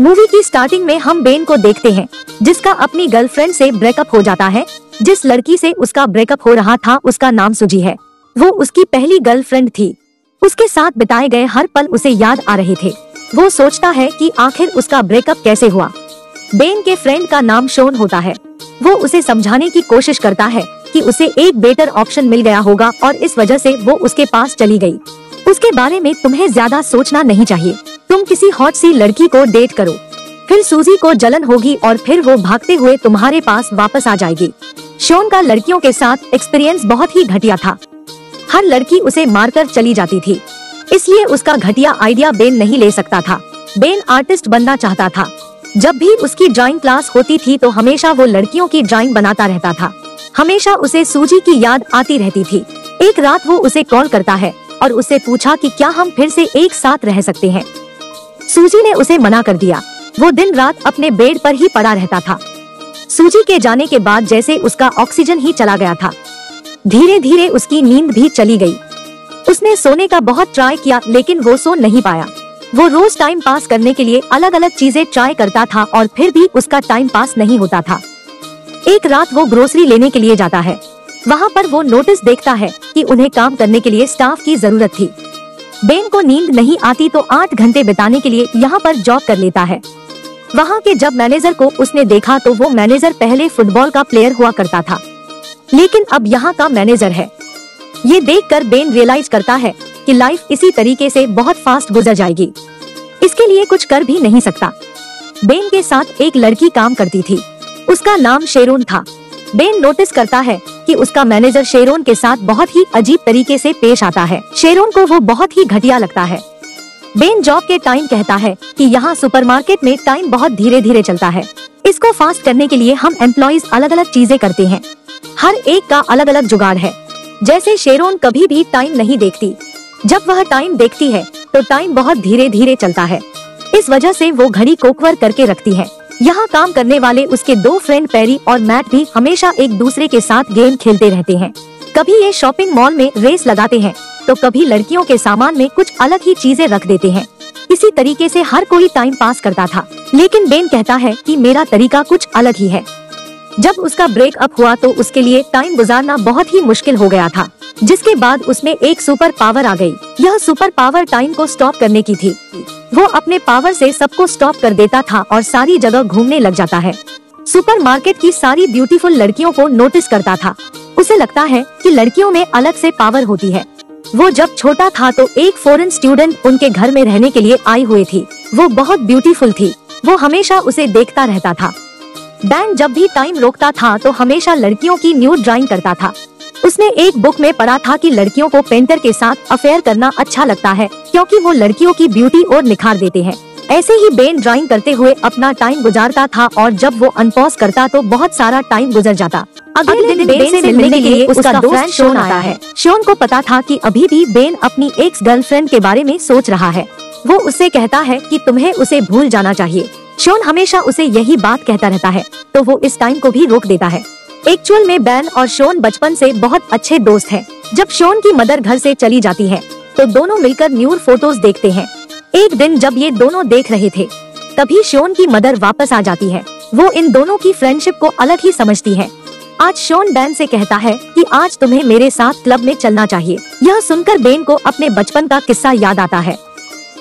Movie की starting में हम बेन को देखते हैं जिसका अपनी गर्लफ्रेंड से ब्रेकअप हो जाता है। जिस लड़की से उसका ब्रेकअप हो रहा था उसका नाम सूजी है। वो उसकी पहली गर्लफ्रेंड थी। उसके साथ बिताए गए हर पल उसे याद आ रहे थे। वो सोचता है कि आखिर उसका ब्रेकअप कैसे हुआ। बेन के फ्रेंड का नाम शॉन होता है। वो उसे समझाने की कोशिश करता है कि उसे एक बेटर ऑप्शन मिल गया होगा और इस वजह से वो उसके पास चली गई। उसके बारे में तुम्हें ज्यादा सोचना नहीं चाहिए। तुम किसी हॉट सी लड़की को डेट करो, फिर सूजी को जलन होगी और फिर वो भागते हुए तुम्हारे पास वापस आ जाएगी। शॉन का लड़कियों के साथ एक्सपीरियंस बहुत ही घटिया था। हर लड़की उसे मारकर चली जाती थी, इसलिए उसका घटिया आइडिया बेन नहीं ले सकता था। बेन आर्टिस्ट बनना चाहता था। जब भी उसकी ड्राइंग क्लास होती थी तो हमेशा वो लड़कियों की ड्राइंग बनाता रहता था। हमेशा उसे सूजी की याद आती रहती थी। एक रात वो उसे कॉल करता है और उससे पूछा कि क्या हम फिर से एक साथ रह सकते हैं। सूजी ने उसे मना कर दिया। वो दिन रात अपने बेड पर ही पड़ा रहता था। सूजी के जाने के बाद जैसे उसका ऑक्सीजन ही चला गया था। धीरे धीरे उसकी नींद भी चली गई। उसने सोने का बहुत ट्राई किया लेकिन वो सो नहीं पाया। वो रोज टाइम पास करने के लिए अलग अलग चीजें ट्राई करता था और फिर भी उसका टाइम पास नहीं होता था। एक रात वो ग्रोसरी लेने के लिए जाता है। वहाँ पर वो नोटिस देखता है कि उन्हें काम करने के लिए स्टाफ की जरूरत थी। बेन को नींद नहीं आती तो 8 घंटे बिताने के लिए यहाँ पर जॉब कर लेता है। वहाँ के जब मैनेजर को उसने देखा तो वो मैनेजर पहले फुटबॉल का प्लेयर हुआ करता था, लेकिन अब यहाँ का मैनेजर है। ये देखकर बेन रियलाइज करता है कि लाइफ इसी तरीके से बहुत फास्ट गुजर जाएगी। इसके लिए कुछ कर भी नहीं सकता। बेन के साथ एक लड़की काम करती थी। उसका नाम शेरोन था। बेन नोटिस करता है कि उसका मैनेजर शेरोन के साथ बहुत ही अजीब तरीके से पेश आता है। शेरोन को वो बहुत ही घटिया लगता है। बेन जॉब के टाइम कहता है कि यहाँ सुपरमार्केट में टाइम बहुत धीरे धीरे चलता है। इसको फास्ट करने के लिए हम एम्प्लॉइज अलग अलग चीजें करते हैं। हर एक का अलग अलग जुगाड़ है। जैसे शेरोन कभी भी टाइम नहीं देखती। जब वह टाइम देखती है तो टाइम बहुत धीरे धीरे चलता है। इस वजह से वो घड़ी कोकवर करके रखती है। यहाँ काम करने वाले उसके 2 फ्रेंड पेरी और मैट भी हमेशा एक दूसरे के साथ गेम खेलते रहते हैं। कभी ये शॉपिंग मॉल में रेस लगाते हैं तो कभी लड़कियों के सामान में कुछ अलग ही चीजें रख देते हैं। इसी तरीके से हर कोई टाइम पास करता था, लेकिन बेन कहता है कि मेरा तरीका कुछ अलग ही है। जब उसका ब्रेकअप हुआ तो उसके लिए टाइम गुजारना बहुत ही मुश्किल हो गया था, जिसके बाद उसमें एक सुपर पावर आ गई। यह सुपर पावर टाइम को स्टॉप करने की थी। वो अपने पावर से सबको स्टॉप कर देता था और सारी जगह घूमने लग जाता है। सुपरमार्केट की सारी ब्यूटीफुल लड़कियों को नोटिस करता था। उसे लगता है कि लड़कियों में अलग से पावर होती है। वो जब छोटा था तो एक फॉरेन स्टूडेंट उनके घर में रहने के लिए आई हुई थी। वो बहुत ब्यूटीफुल थी। वो हमेशा उसे देखता रहता था। बैन जब भी टाइम रोकता था तो हमेशा लड़कियों की न्यूड ड्राइंग करता था। उसने एक बुक में पढ़ा था कि लड़कियों को पेंटर के साथ अफेयर करना अच्छा लगता है क्योंकि वो लड़कियों की ब्यूटी और निखार देते हैं। ऐसे ही बेन ड्राइंग करते हुए अपना टाइम गुजारता था और जब वो अनपॉज करता तो बहुत सारा टाइम गुजर जाता। अगले दिन बेन से मिलने के लिए उसका दोस्त शॉन आता है। शॉन को पता था कि अभी भी बेन अपनी एक्स गर्लफ्रेंड के बारे में सोच रहा है। वो उससे कहता है कि तुम्हें उसे भूल जाना चाहिए। शॉन हमेशा उसे यही बात कहता रहता है, तो वो इस टाइम को भी रोक देता है। एक्चुअल में बैन और शॉन बचपन से बहुत अच्छे दोस्त हैं। जब शॉन की मदर घर से चली जाती है तो दोनों मिलकर न्यूड फोटोज देखते हैं। एक दिन जब ये दोनों देख रहे थे तभी शॉन की मदर वापस आ जाती है। वो इन दोनों की फ्रेंडशिप को अलग ही समझती है। आज शॉन बैन से कहता है कि आज तुम्हें मेरे साथ क्लब में चलना चाहिए। यह सुनकर बेन को अपने बचपन का किस्सा याद आता है।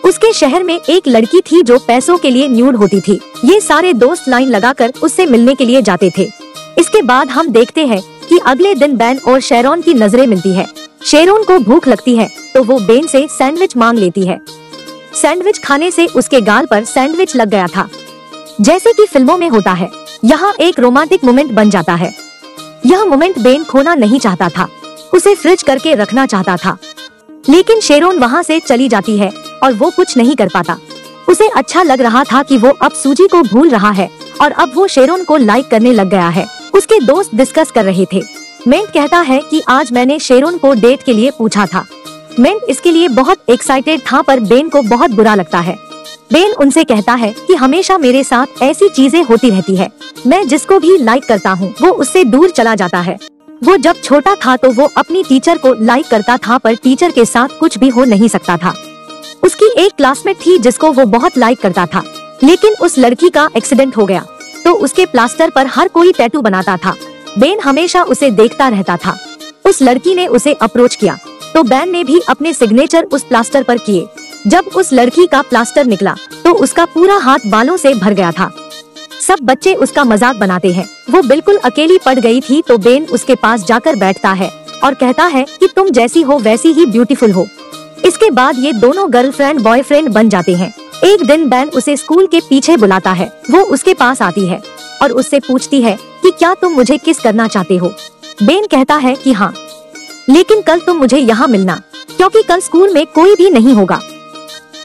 उसके शहर में एक लड़की थी जो पैसों के लिए न्यूड होती थी। ये सारे दोस्त लाइन लगाकर उससे मिलने के लिए जाते थे। इसके बाद हम देखते हैं कि अगले दिन बैन और शेरोन की नजरें मिलती है। शेरोन को भूख लगती है तो वो बेन से सैंडविच मांग लेती है। सैंडविच खाने से उसके गाल पर सैंडविच लग गया था। जैसे कि फिल्मों में होता है, यहाँ एक रोमांटिक मोमेंट बन जाता है। यह मोमेंट बेन खोना नहीं चाहता था। उसे फ्रिज करके रखना चाहता था, लेकिन शेरोन वहाँ से चली जाती है और वो कुछ नहीं कर पाता। उसे अच्छा लग रहा था कि वो अब सूजी को भूल रहा है और अब वो शेरोन को लाइक करने लग गया है। उसके दोस्त डिस्कस कर रहे थे। मेंट कहता है कि आज मैंने शेरोन को डेट के लिए पूछा था। मेंट इसके लिए बहुत एक्साइटेड था पर बेन को बहुत बुरा लगता है। बेन उनसे कहता है कि हमेशा मेरे साथ ऐसी चीजें होती रहती है। मैं जिसको भी लाइक करता हूँ वो उससे दूर चला जाता है। वो जब छोटा था तो वो अपनी टीचर को लाइक करता था पर टीचर के साथ कुछ भी हो नहीं सकता था। उसकी एक क्लासमेट थी जिसको वो बहुत लाइक करता था, लेकिन उस लड़की का एक्सीडेंट हो गया तो उसके प्लास्टर पर हर कोई टैटू बनाता था। बेन हमेशा उसे देखता रहता था। उस लड़की ने उसे अप्रोच किया तो बेन ने भी अपने सिग्नेचर उस प्लास्टर पर किए। जब उस लड़की का प्लास्टर निकला तो उसका पूरा हाथ बालों से भर गया था। सब बच्चे उसका मजाक बनाते हैं। वो बिल्कुल अकेली पड़ गई थी तो बेन उसके पास जाकर बैठता है और कहता है कि तुम जैसी हो वैसी ही ब्यूटीफुल हो। इसके बाद ये दोनों गर्लफ्रेंड बॉयफ्रेंड बन जाते हैं। एक दिन बेन उसे स्कूल के पीछे बुलाता है। वो उसके पास आती है और उससे पूछती है कि क्या तुम मुझे किस करना चाहते हो। बेन कहता है कि हाँ, लेकिन कल तुम मुझे यहाँ मिलना क्योंकि कल स्कूल में कोई भी नहीं होगा।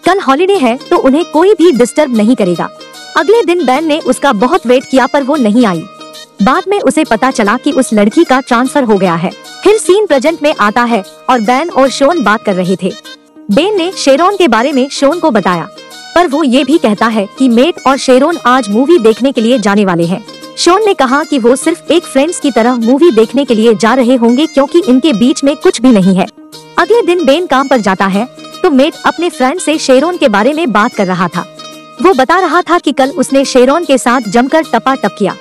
कल हॉलिडे है तो उन्हें कोई भी डिस्टर्ब नहीं करेगा। अगले दिन बेन ने उसका बहुत वेट किया पर वो नहीं आई। बाद में उसे पता चला कि उस लड़की का ट्रांसफर हो गया है। फिर सीन प्रेजेंट में आता है और बेन और शोन बात कर रहे थे। बेन ने शेरोन के बारे में शोन को बताया पर वो ये भी कहता है कि मेट और शेरोन आज मूवी देखने के लिए जाने वाले हैं। शोन ने कहा कि वो सिर्फ एक फ्रेंड्स की तरह मूवी देखने के लिए जा रहे होंगे क्योंकि इनके बीच में कुछ भी नहीं है। अगले दिन बेन काम पर जाता है तो मेट अपने फ्रेंड से शेरोन के बारे में बात कर रहा था। वो बता रहा था कि कल उसने शेरोन के साथ जमकर टपाटप किया।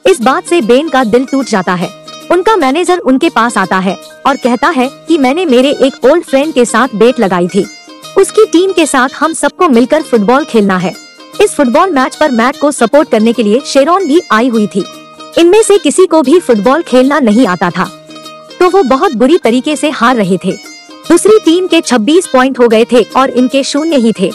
इस बात से बेन का दिल टूट जाता है। उनका मैनेजर उनके पास आता है और कहता है कि मैंने मेरे एक ओल्ड फ्रेंड के साथ बेट लगाई थी। उसकी टीम के साथ हम सबको मिलकर फुटबॉल खेलना है। इस फुटबॉल मैच पर मैट को सपोर्ट करने के लिए शेरोन भी आई हुई थी। इनमें से किसी को भी फुटबॉल खेलना नहीं आता था तो वो बहुत बुरी तरीके से हार रहे थे। दूसरी टीम के 26 पॉइंट हो गए थे और इनके 0 ही थे।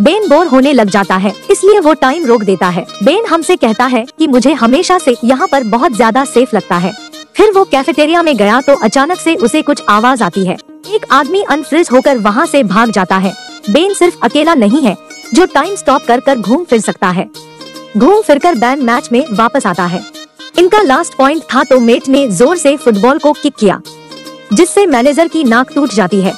बेन बोर होने लग जाता है इसलिए वो टाइम रोक देता है। बेन हमसे कहता है कि मुझे हमेशा से यहाँ पर बहुत ज्यादा सेफ लगता है। फिर वो कैफेटेरिया में गया तो अचानक से उसे कुछ आवाज आती है। एक आदमी अनफ्रीज होकर वहाँ से भाग जाता है। बेन सिर्फ अकेला नहीं है जो टाइम स्टॉप कर घूम फिर सकता है। घूम फिरकर बेन मैच में वापस आता है। इनका लास्ट पॉइंट था तो मेट ने जोर से फुटबॉल को किक किया जिससे मैनेजर की नाक टूट जाती है।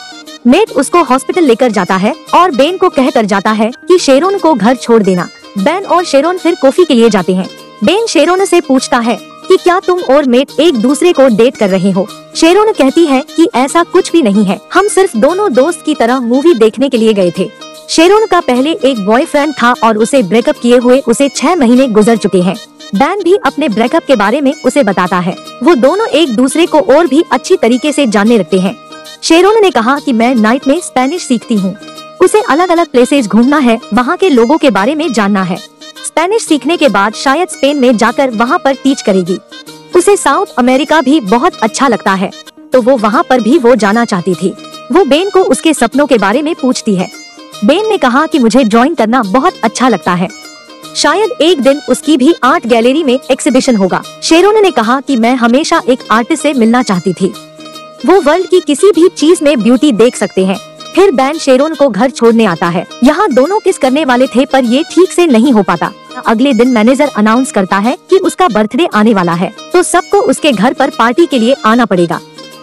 मेट उसको हॉस्पिटल लेकर जाता है और बेन को कहकर जाता है कि शेरोन को घर छोड़ देना। बेन और शेरोन फिर कॉफी के लिए जाते हैं। बेन शेरोन से पूछता है कि क्या तुम और मेट एक दूसरे को डेट कर रहे हो। शेरोन कहती है कि ऐसा कुछ भी नहीं है, हम सिर्फ दोनों दोस्त की तरह मूवी देखने के लिए गए थे। शेरोन का पहले एक बॉयफ्रेंड था और उसे ब्रेकअप किए हुए उसे 6 महीने गुजर चुके हैं। बेन भी अपने ब्रेकअप के बारे में उसे बताता है। वो दोनों एक दूसरे को और भी अच्छी तरीके से जानने लगते हैं। शेरोन ने कहा कि मैं नाइट में स्पेनिश सीखती हूँ। उसे अलग अलग प्लेसेस घूमना है, वहाँ के लोगों के बारे में जानना है। स्पेनिश सीखने के बाद शायद स्पेन में जाकर वहाँ पर टीच करेगी। उसे साउथ अमेरिका भी बहुत अच्छा लगता है तो वो वहाँ पर भी वो जाना चाहती थी। वो बेन को उसके सपनों के बारे में पूछती है। बेन ने कहा कि मुझे ड्राइंग करना बहुत अच्छा लगता है, शायद एक दिन उसकी भी आर्ट गैलरी में एग्जीबिशन होगा। शेरोन ने कहा कि मैं हमेशा एक आर्टिस्ट से मिलना चाहती थी, वो वर्ल्ड की किसी भी चीज में ब्यूटी देख सकते हैं। फिर बेन शेरोन को घर छोड़ने आता है। यहाँ दोनों किस करने वाले थे पर ये ठीक से नहीं हो पाता। अगले दिन मैनेजर अनाउंस करता है कि उसका बर्थडे आने वाला है तो सबको उसके घर पर पार्टी के लिए आना पड़ेगा।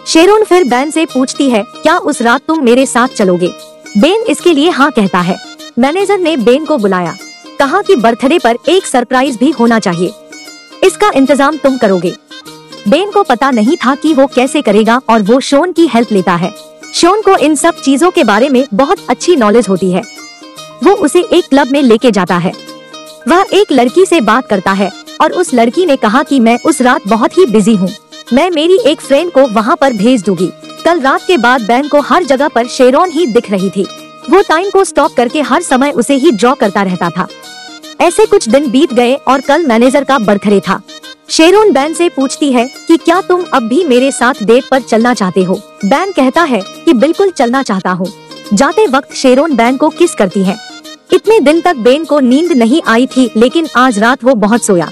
शेरोन फिर बेन से पूछती है क्या उस रात तुम मेरे साथ चलोगे। बेन इसके लिए हाँ कहता है। मैनेजर ने बेन को बुलाया, कहा कि बर्थडे पर एक सरप्राइज भी होना चाहिए, इसका इंतजाम तुम करोगे। बेन को पता नहीं था कि वो कैसे करेगा और वो शोन की हेल्प लेता है। शोन को इन सब चीजों के बारे में बहुत अच्छी नॉलेज होती है। वो उसे एक क्लब में लेके जाता है। वह एक लड़की से बात करता है और उस लड़की ने कहा कि मैं उस रात बहुत ही बिजी हूँ, मैं मेरी एक फ्रेंड को वहाँ पर भेज दूंगी। कल रात के बाद बेन को हर जगह पर शेरोन ही दिख रही थी। वो टाइम को स्टॉप करके हर समय उसे ही ड्रॉ करता रहता था। ऐसे कुछ दिन बीत गए और कल मैनेजर का बर्थडे था। शेरोन बेन से पूछती है कि क्या तुम अब भी मेरे साथ डेट पर चलना चाहते हो। बेन कहता है कि बिल्कुल चलना चाहता हूँ। जाते वक्त शेरोन बेन को किस करती है। इतने दिन तक बेन को नींद नहीं आई थी लेकिन आज रात वो बहुत सोया।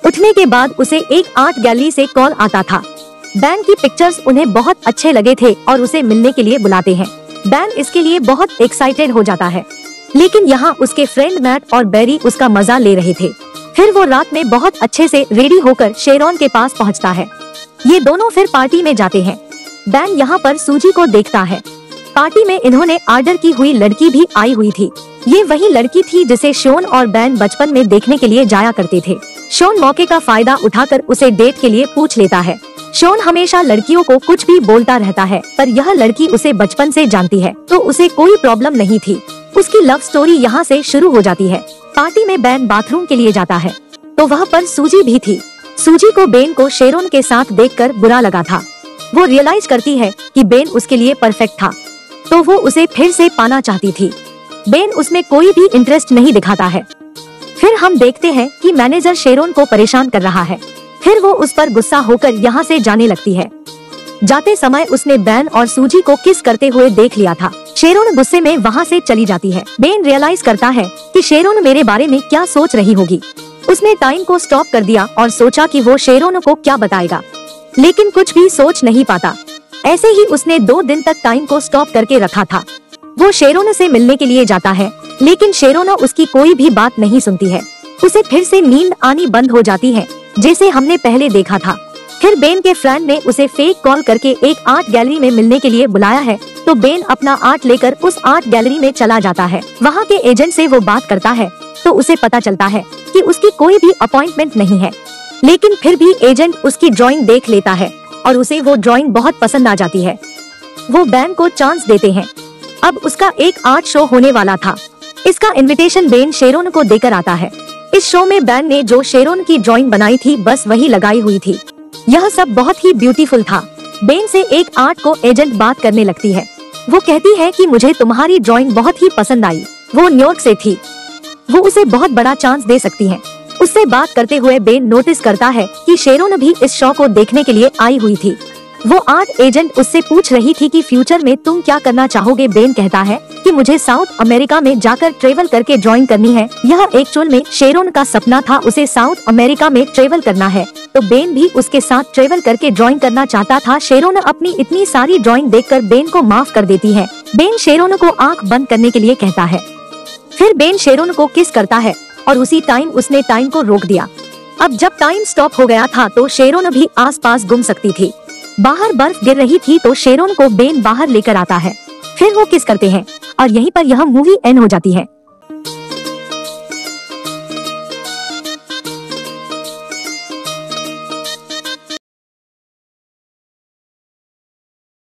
उठने के बाद उसे एक आर्ट गैलरी से कॉल आता था। बेन की पिक्चर्स उन्हें बहुत अच्छे लगे थे और उसे मिलने के लिए बुलाते हैं। बेन इसके लिए बहुत एक्साइटेड हो जाता है लेकिन यहाँ उसके फ्रेंड मैट और बेरी उसका मजा ले रहे थे। फिर वो रात में बहुत अच्छे से रेडी होकर शेरोन के पास पहुँचता है। ये दोनों फिर पार्टी में जाते हैं। बेन यहाँ पर सूजी को देखता है। पार्टी में इन्होंने ऑर्डर की हुई लड़की भी आई हुई थी। ये वही लड़की थी जिसे शोन और बेन बचपन में देखने के लिए जाया करते थे। शोन मौके का फायदा उठाकर उसे डेट के लिए पूछ लेता है। शोन हमेशा लड़कियों को कुछ भी बोलता रहता है पर यह लड़की उसे बचपन से जानती है तो उसे कोई प्रॉब्लम नहीं थी। उसकी लव स्टोरी यहाँ से शुरू हो जाती है। पार्टी में बेन बाथरूम के लिए जाता है तो वहाँ पर सूजी भी थी। सूजी को बेन को शेरोन के साथ देखकर बुरा लगा था। वो रियलाइज करती है कि बेन उसके लिए परफेक्ट था, तो वो उसे फिर से पाना चाहती थी। बेन उसमें कोई भी इंटरेस्ट नहीं दिखाता है। फिर हम देखते हैं कि मैनेजर शेरोन को परेशान कर रहा है। फिर वो उस पर गुस्सा होकर यहाँ से जाने लगती है। जाते समय उसने बेन और सूजी को किस करते हुए देख लिया था। शेरोन गुस्से में वहाँ से चली जाती है। बेन रियलाइज करता है कि शेरोन मेरे बारे में क्या सोच रही होगी। उसने टाइम को स्टॉप कर दिया और सोचा कि वो शेरोन को क्या बताएगा, लेकिन कुछ भी सोच नहीं पाता। ऐसे ही उसने 2 दिन तक टाइम को स्टॉप करके रखा था। वो शेरोन से मिलने के लिए जाता है, लेकिन शेरोन उसकी कोई भी बात नहीं सुनती है। उसे फिर से नींद आनी बंद हो जाती है, जैसे हमने पहले देखा था। फिर बेन के फ्रेंड ने उसे फेक कॉल करके एक आर्ट गैलरी में मिलने के लिए बुलाया है, तो बेन अपना आर्ट लेकर उस आर्ट गैलरी में चला जाता है। वहाँ के एजेंट से वो बात करता है तो उसे पता चलता है कि उसकी कोई भी अपॉइंटमेंट नहीं है, लेकिन फिर भी एजेंट उसकी ड्राइंग देख लेता है और उसे वो ड्राइंग बहुत पसंद आ जाती है। वो बेन को चांस देते हैं। अब उसका एक आर्ट शो होने वाला था। इसका इनविटेशन बेन शेरोन को देकर आता है। इस शो में बेन ने जो शेरोन की ड्राइंग बनाई थी बस वही लगाई हुई थी। यह सब बहुत ही ब्यूटीफुल था। बेन से एक आर्ट को एजेंट बात करने लगती है। वो कहती है कि मुझे तुम्हारी ड्राइंग बहुत ही पसंद आई। वो न्यूयॉर्क से थी, वो उसे बहुत बड़ा चांस दे सकती है। उससे बात करते हुए बेन नोटिस करता है कि शेरोन भी इस शो को देखने के लिए आई हुई थी। वो आर्ट एजेंट उससे पूछ रही थी कि फ्यूचर में तुम क्या करना चाहोगे। बेन कहता है कि मुझे साउथ अमेरिका में जाकर ट्रेवल करके ड्राइंग करनी है। यह एक्चुअल में शेरोन का सपना था, उसे साउथ अमेरिका में ट्रेवल करना है, तो बेन भी उसके साथ ट्रेवल करके ड्राइंग करना चाहता था। शेरोन अपनी इतनी सारी ड्राइंग देखकर बेन को माफ कर देती है। बेन शेरोन को आँख बंद करने के लिए कहता है। फिर बेन शेरोन को किस करता है और उसी टाइम उसने टाइम को रोक दिया। अब जब टाइम स्टॉप हो गया था तो शेरोन भी आसपास घूम सकती थी। बाहर बर्फ गिर रही थी तो शेरोन को बेन बाहर लेकर आता है। फिर वो किस करते हैं और यहीं पर यह मूवी एंड हो जाती है।